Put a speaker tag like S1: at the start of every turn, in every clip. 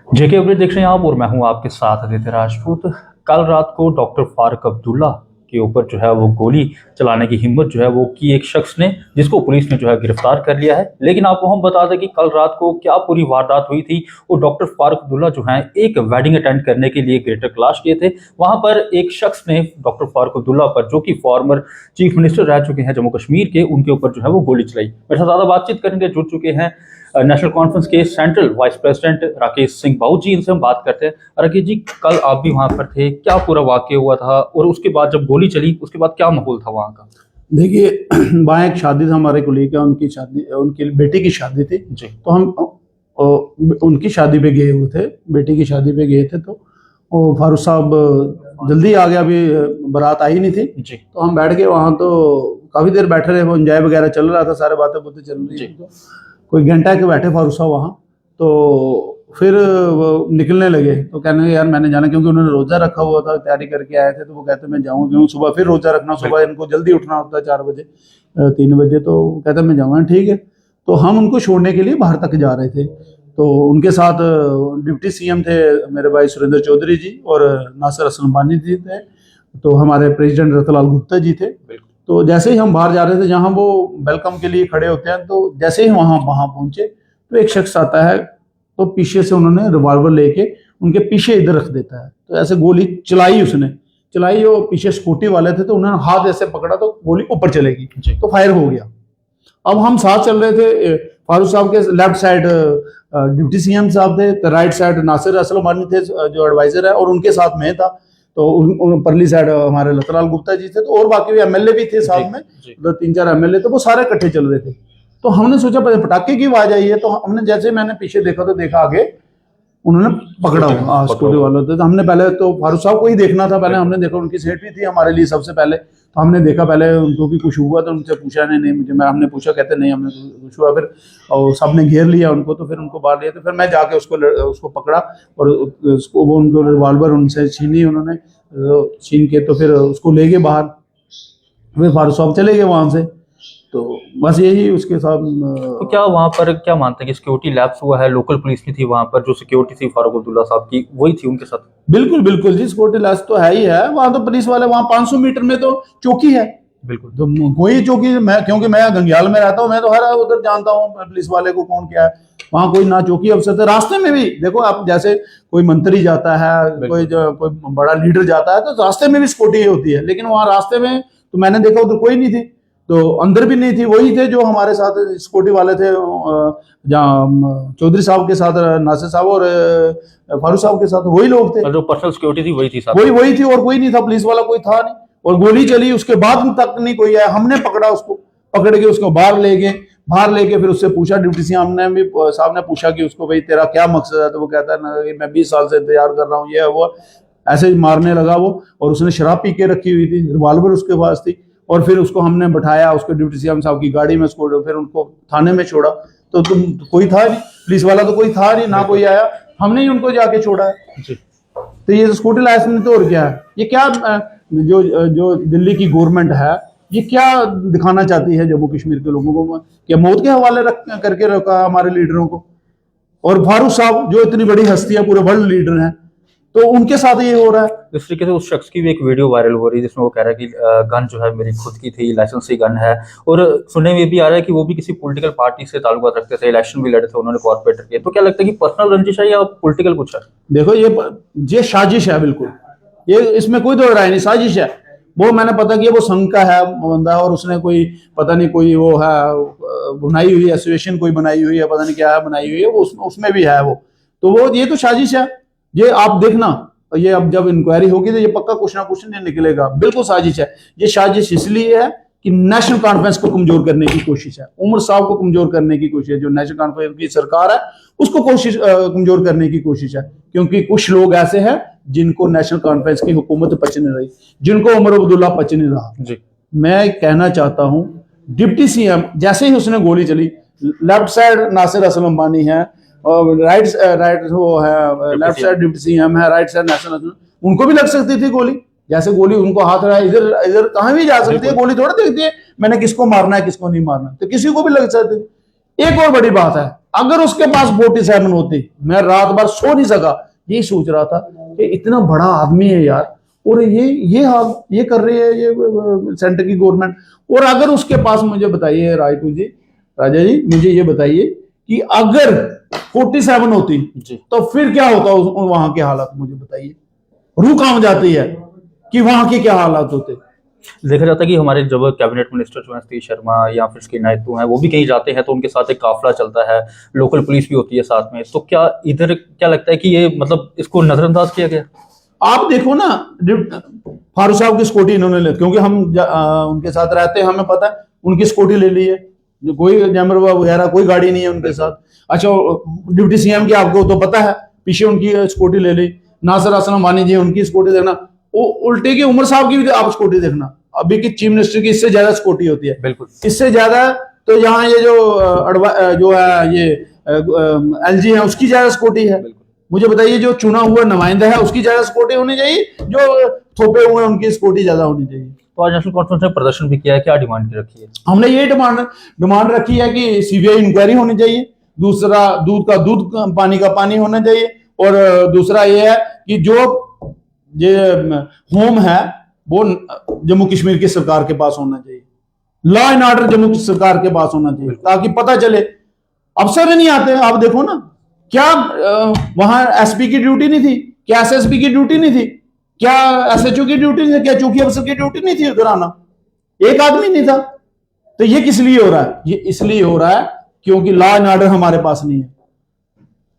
S1: जेके update देख रहे हैं आप और मैं हूं आपके साथ आदित्य राजपूत। कल रात को डॉक्टर फारूक अब्दुल्ला के ऊपर जो है वो गोली चलाने की हिम्मत जो है वो की एक शख्स ने, जिसको पुलिस ने जो है गिरफ्तार कर लिया है। लेकिन आपको हम बता दें कि कल रात को क्या पूरी वारदात हुई थी। वो डॉक्टर फारूक अब्दुल्ला जो है एक वेडिंग अटेंड करने के लिए ग्रेटर कैलाश गए थे। वहां पर एक शख्स ने डॉक्टर फारूक अब्दुल्ला पर, जो कि फॉर्मर चीफ मिनिस्टर रह चुके हैं जम्मू कश्मीर के, उनके ऊपर जो है वो गोली चलाई। मेरे साथ ज्यादा बातचीत करेंगे, जुड़ चुके हैं नेशनल कॉन्फ्रेंस के central vice president Rakesh Singh बाऊ जी। इनसे हम बात करते हैं। राकेश जी, कल आप भी वहां पर थे, क्या पूरा वाकया हुआ था और उसके बाद जब गोली चली उसके बाद क्या माहौल था वहां का?
S2: देखिए, वहाँ एक शादी था हमारे कुलीग का, उनकी शादी, उनकी बेटी की शादी थी
S1: जी।
S2: तो हम उनकी शादी पे गए हुए थे, बेटी की शादी पे गए थे। तो फारूक साहब जल्दी आ गया, अभी बारात आई नहीं थी
S1: जी।
S2: तो हम बैठ गए वहाँ। तो काफ़ी देर बैठे रहे, वो एंजॉय वगैरह चल रहा था, सारे बातें बातें चल रही थी। तो कोई घंटा के बैठे फारूक साहब वहाँ। तो फिर वो निकलने लगे तो कहने लगे यार मैंने जाना, क्योंकि उन्होंने रोज़ा रखा हुआ था, तैयारी करके आए थे। तो वो कहते मैं जाऊँ, क्यों सुबह फिर रोज़ा रखना, सुबह इनको जल्दी उठना होता है 4 बजे 3 बजे। तो कहते मैं जाऊँगा, ठीक है। तो हम उनको छोड़ने के लिए बाहर तक जा रहे थे। तो उनके साथ डिप्टी सीएम थे मेरे भाई सुरेंद्र चौधरी जी, और नासिर असलम बानी जी थे, तो हमारे प्रेसिडेंट रतनलाल गुप्ता जी थे। तो जैसे ही हम बाहर जा रहे थे, जहाँ वो वेलकम के लिए खड़े होते हैं, तो जैसे ही वहाँ पहुंचे तो एक शख्स आता है, तो पीछे से उन्होंने रिवॉल्वर लेके उनके पीछे इधर रख देता है। तो ऐसे गोली चलाई, उसने चलाई, वो पीछे स्कूटी वाले थे तो उन्होंने हाथ ऐसे पकड़ा तो गोली ऊपर चलेगी, तो फायर हो गया। अब हम साथ चल रहे थे, फारूक साहब के लेफ्ट साइड डिप्टी सीएम साहब थे, तो राइट साइड नासिर असलम बानी थे जो एडवाइजर है, और उनके साथ मैं था। तो परली साइड हमारे रतनलाल गुप्ता जी थे, तो और बाकी भी एमएलए भी थे साथ में, तो 3-4 एमएलए, तो वो सारे इकट्ठे चल रहे थे। तो हमने सोचा पटाखे की आवाज आई है, तो हमने जैसे मैंने पीछे देखा तो देखा आगे उन्होंने पकड़ा हुआ स्कूटी वालों थे। तो हमने पहले तो फारूक साहब को ही देखना था, पहले हमने देखा, उनकी सेफ्टी थी हमारे लिए सबसे पहले। तो हमने देखा पहले उनको भी कुछ हुआ, तो उनसे पूछा नहीं मुझे, हमने पूछा, कहते नहीं हमें कुछ हुआ। फिर और सबने घेर लिया उनको, तो फिर उनको बाहर लिया। तो फिर मैं जाके उसको पकड़ा और उसको, वो उनको रिवॉल्वर उनसे छीनी उन्होंने, छीन के तो फिर उसको ले गए बाहर। फिर फारूक साहब चले गए वहां से। तो बस यही उसके साथ।
S1: तो क्या वहां पर क्या मानते हैं कि सिक्योरिटी लैप्स हुआ है? लोकल पुलिस नहीं थी वहां पर, जो सिक्योरिटी थी फारूक अब्दुल्ला साहब की, वही थी उनके साथ?
S2: बिल्कुल बिल्कुल जी, सिक्योरिटी लैप्स तो है ही है वहां। तो पुलिस वाले वहां 500 मीटर में तो चौकी है।
S1: बिल्कुल।
S2: तो कोई चौकी, मैं क्योंकि मैं गंग्याल में रहता हूँ, मैं तो हर उधर जानता हूँ पुलिस वाले को कौन क्या है। वहां कोई ना चौकी अफसर थे। रास्ते में भी देखो आप, जैसे कोई मंत्री जाता है, कोई बड़ा लीडर जाता है, तो रास्ते में भी सिक्योरिटी होती है। लेकिन वहां रास्ते में तो मैंने देखा उधर कोई नहीं थी, तो अंदर भी नहीं थी। वही थे जो हमारे साथ सिक्योरिटी वाले थे, जहाँ चौधरी साहब के साथ नासिर साहब और फारूक साहब के साथ वही लोग थे।
S1: जो पर्सनल सिक्योरिटी थी वही थी साहब?
S2: वही थी, और कोई नहीं था, पुलिस वाला कोई था नहीं। और गोली चली, उसके बाद तक नहीं कोई आया। हमने पकड़ा उसको, पकड़ के उसको बाहर ले गए। बाहर लेके फिर उससे पूछा, डिप्टी सीएम ने भी साहब ने पूछा कि उसको भाई तेरा क्या मकसद है? तो वो कहता है ना कि मैं 20 साल से इंतजार कर रहा हूँ, ये वो। ऐसे ही मारने लगा वो, और उसने शराब पी के रखी हुई थी, रिवॉल्वर उसके पास थी। और फिर उसको हमने बैठाया, उसको डिप्टी सीएम साहब की गाड़ी में, उसको फिर उनको थाने में छोड़ा। तो तुम कोई था नहीं, पुलिस वाला तो कोई था नहीं, ना कोई आया, हमने ही उनको जाके छोड़ा है। तो ये स्कूटी लाइसेंस तो और क्या है? ये क्या जो दिल्ली की गवर्नमेंट है, ये क्या दिखाना चाहती है जम्मू कश्मीर के लोगों को? क्या मौत के हवाले करके रखा हमारे लीडरों को? और फारूक साहब जो इतनी बड़ी हस्ती है, पूरे वर्ल्ड लीडर हैं, तो उनके साथ ये हो रहा है।
S1: इस तरीके से उस शख्स की भी एक वीडियो वायरल हो रही है जिसमें वो कह रहा है कि गन जो है मेरी खुद की थी, लाइसेंसी गन है। और सुनने में भी आ रहा है कि वो भी किसी पॉलिटिकल पार्टी से ताल्लुकात रखते थे, इलेक्शन भी लड़े थे उन्होंने कॉर्पोरेटर के। तो क्या लगता है कि पर्सनल रंजिश है या पॉलिटिकल कुछ है?
S2: देखो, ये साजिश है, बिल्कुल। ये इसमें कोई दो राय नहीं, साजिश है। वो मैंने पता किया, वो संघ का है बंदा, और उसने कोई पता नहीं कोई वो है बनाई हुई एसोसिएशन, कोई बनाई हुई है, पता नहीं क्या है बनाई हुई है, वो उसमें भी है वो। तो वो ये तो साजिश है। ये आप देखना, ये अब जब इंक्वायरी होगी तो ये पक्का कुछ ना कुछ नहीं निकलेगा। बिल्कुल साजिश है। ये साजिश इसलिए है कि नेशनल कॉन्फ्रेंस को कमजोर करने की कोशिश है, उमर साहब को कमजोर करने की कोशिश है, जो नेशनल कॉन्फ्रेंस की सरकार है उसको कमजोर करने की कोशिश है। क्योंकि कुछ लोग ऐसे हैं जिनको नेशनल कॉन्फ्रेंस की हुकूमत पच नहीं रही, जिनको उमर अब्दुल्ला पच नहीं रहा जी। मैं कहना चाहता हूं, डिप्टी सीएम जैसे ही उसने गोली चली, लेफ्ट साइड नासिर असलम बानी है, और राइट वो है, लेफ्ट साइड डिप्टी सीएम है, राइट साइड नासिर असलम, उनको भी लग सकती थी गोली। जैसे गोली उनको हाथ रहा, इधर इधर कहां भी जा सकती है गोली, थोड़ा देखती है मैंने किसको मारना है किसको नहीं मारना, तो किसी को भी लग सकती है। एक और बड़ी बात है, अगर उसके पास 47 होती, मैं रात भर सो नहीं सका, यही सोच रहा था कि इतना बड़ा आदमी है यार, और ये हाल ये कर रही है ये सेंटर की गवर्नमेंट। और अगर उसके पास, मुझे बताइए राजू जी, राजा जी मुझे ये बताइए कि अगर 47 होती
S1: जी।
S2: तो फिर क्या होता वहां के हालात, मुझे बताइए। रूह काम जाती है कि वहां के क्या हालात होते।
S1: देखा जाता है कि हमारे जब कैबिनेट मिनिस्टर जो है सतीश शर्मा या फिर उसके नायतू हैं वो भी कहीं जाते हैं तो उनके साथ एक काफिला चलता है, लोकल पुलिस भी होती है साथ में, तो क्या इधर क्या लगता है कि ये मतलब इसको नजरअंदाज किया गया?
S2: आप देखो ना, फारूक साहब की स्कूटी इन्होंने ले, क्योंकि हम उनके साथ रहते हैं, हमें पता है, उनकी स्कूटी ले ली है, जो कोई जैमर वगैरह कोई गाड़ी नहीं है उनके साथ। अच्छा, डिप्टी सीएम की आपको तो पता है, पीछे उनकी स्कूटी ले ली। नासिर असलम वानी जी उनकी स्कूटी देखना, उल्टे की उमर साहब की भी आप स्कूटी देखना, अभी की चीफ मिनिस्टर की इससे ज्यादा स्कूटी होती है,
S1: बिल्कुल
S2: इससे ज्यादा। तो यहाँ ये जो है ये एलजी है उसकी ज्यादा स्कूटी है। मुझे बताइए जो चुना हुआ नुमाइंदा है उसकी ज्यादा स्कूटी होनी चाहिए, जो थोपे हुए उनकी स्कूटी ज्यादा होनी चाहिए।
S1: तो आज नेशनल कॉन्फ्रेंस में प्रदर्शन भी किया है, क्या डिमांड की रखी है?
S2: हमने ये डिमांड रखी है कि सीबीआई इंक्वायरी होनी चाहिए, दूसरा दूध का दूध पानी का पानी होना चाहिए, और दूसरा ये है कि जो ये होम है वो जम्मू कश्मीर की सरकार के पास होना चाहिए, लॉ एंड ऑर्डर जम्मू की सरकार के पास होना चाहिए, ताकि पता चले। अफसर नहीं आते, आप देखो ना, क्या वहां एसपी की ड्यूटी नहीं थी, क्या एसएसपी की ड्यूटी नहीं थी, क्या एसएचओ की ड्यूटी नहीं थी, क्या चौकी अफसर की ड्यूटी नहीं थी उधर आना, एक आदमी नहीं था। तो ये किस लिए हो रहा है? ये इसलिए हो रहा है क्योंकि लॉ एंड ऑर्डर हमारे पास नहीं है,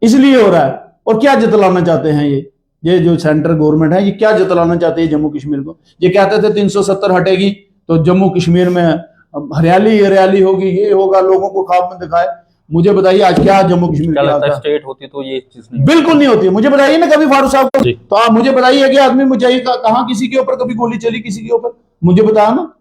S2: इसलिए हो रहा है। और क्या जतलाना चाहते हैं ये जो सेंट्रल गवर्नमेंट है, ये क्या जतलाना चाहते हैं जम्मू कश्मीर को? ये कहते थे 370 हटेगी तो जम्मू कश्मीर में हरियाली होगी, ये होगा, लोगों को ख्वाब में दिखाए। मुझे बताइए आज क्या जम्मू कश्मीर
S1: क्या
S2: क्या
S1: लगता है
S2: होता है?
S1: स्टेट होती तो ये चीज नहीं
S2: बिल्कुल नहीं होती है। मुझे बताइए ना कभी फारूक साहब को,
S1: जी।
S2: तो आप मुझे बताइए कि आदमी मुझे कहाँ किसी के ऊपर कभी गोली चली किसी के ऊपर, मुझे बताया ना।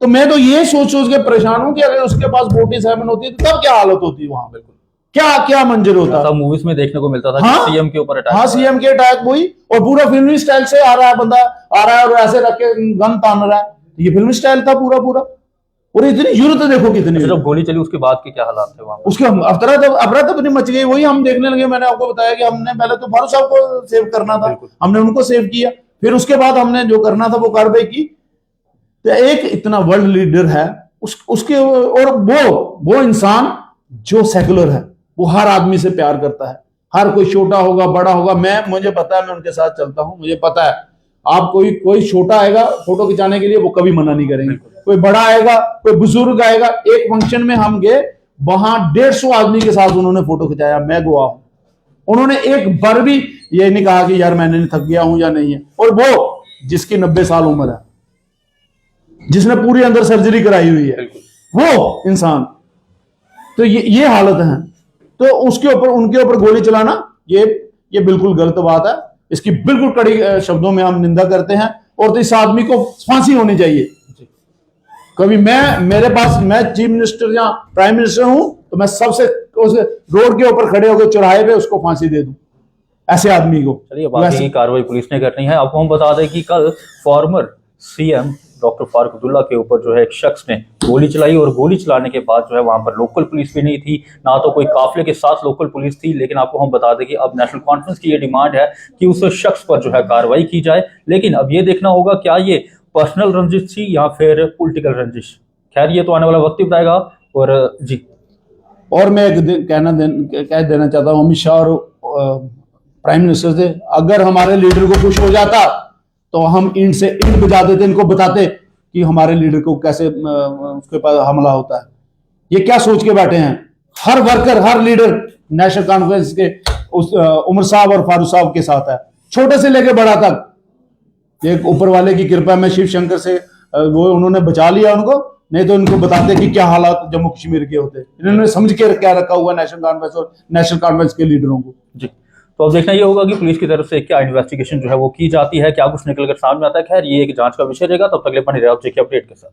S2: तो मैं तो ये सोच के परेशान हूं कि अगर उसके पास 47 होती है तो तब क्या हालत होती है वहां, बिल्कुल क्या क्या मंजर होता है।
S1: मूवीज में देखने को मिलता था
S2: हाँ?
S1: कि सीएम के ऊपर अटैक।
S2: हाँ, सीएम के अटैक वही, और पूरा फिल्मी स्टाइल से आ रहा है, बंदा आ रहा है और ऐसे रख के गन तान रहा है, ये फिल्मी स्टाइल था पूरा पूरा। और इतनी जरूरत देखो कितनी।
S1: जब गोली चली उसके बाद के क्या हालात थे वहां?
S2: उसके अफरा तफरी मच गई, वही हम देखने लगे। मैंने आपको बताया कि हमने पहले तो फारूक साहब को सेव करना था, हमने उनको सेव किया, फिर उसके बाद हमने जो करना था वो कार्रवाई की। तो एक इतना वर्ल्ड लीडर है उसके, और वो इंसान जो सेकुलर है, वो हर आदमी से प्यार करता है, हर कोई छोटा होगा बड़ा होगा, मुझे पता है, मैं उनके साथ चलता हूं, मुझे पता है। आप कोई छोटा आएगा फोटो खिंचाने के लिए, वो कभी मना नहीं करेंगे, कोई बड़ा आएगा, कोई बुजुर्ग आएगा। एक फंक्शन में हम गए, वहां 150 आदमी के साथ उन्होंने फोटो खिंचाया, मैं गवाह हूं। उन्होंने एक बार भी ये नहीं कहा कि यार मैंने थक गया हूं या नहीं है। और वो जिसकी 90 साल उम्र है, जिसने पूरी अंदर सर्जरी कराई हुई है, वो इंसान, तो ये हालत है। तो उनके ऊपर गोली चलाना ये बिल्कुल गलत बात है, इसकी बिल्कुल कड़ी शब्दों में हम निंदा करते हैं। और तो इस आदमी को फांसी होनी चाहिए। कभी मैं चीफ मिनिस्टर या प्राइम मिनिस्टर हूं तो मैं सबसे उस रोड के ऊपर खड़े होकर चौराहे पे उसको फांसी दे दूं, ऐसे आदमी को।
S1: चलिए बाकी की कार्रवाई पुलिस ने करनी है। आपको हम बता दें कि कल farmer CM doctor Farooq Abdullah के ऊपर जो है एक शख्स ने गोली चलाई, और गोली चलाने के बाद जो है वहां पर लोकल पुलिस भी नहीं थी, ना तो कोई काफिले के साथ लोकल पुलिस थी। लेकिन आपको हम बता दें कि अब नेशनल कॉन्फ्रेंस की ये डिमांड है कि उस शख्स पर जो है कार्रवाई की जाए। लेकिन अब ये देखना होगा क्या ये पर्सनल रंजिश थी या फिर पॉलिटिकल रंजिश, खैर ये तो आने वाला वक्त ही बताएगा। और जी,
S2: और मैं कह देना चाहता हूँ अमित शाह और प्राइम मिनिस्टर से, अगर हमारे लीडर को कुछ हो जाता तो हम इनसे ईंट बजा देते, इनको बताते कि हमारे लीडर को कैसे उसके पास हमला होता है। ये क्या सोच के बैठे हैं? हर वर्कर, हर लीडर नेशनल कॉन्फ्रेंस के उस उमर साहब और फारूक साहब के साथ है, छोटे से लेके बड़ा तक। एक ऊपर वाले की कृपा में शिव शंकर से वो उन्होंने बचा लिया उनको, नहीं तो इनको बताते कि क्या हालात जम्मू कश्मीर के होते। इन्होंने समझ के क्या रखा हुआ नेशनल कॉन्फ्रेंस और नेशनल कॉन्फ्रेंस के लीडरों को।
S1: जी, तो अब देखना ये होगा कि पुलिस की तरफ से क्या इन्वेस्टिगेशन जो है वो की जाती है, क्या कुछ निकलकर सामने आता है। खैर ये एक जांच का विषय रहेगा। तब तक ले बने रहे अपडेट के साथ।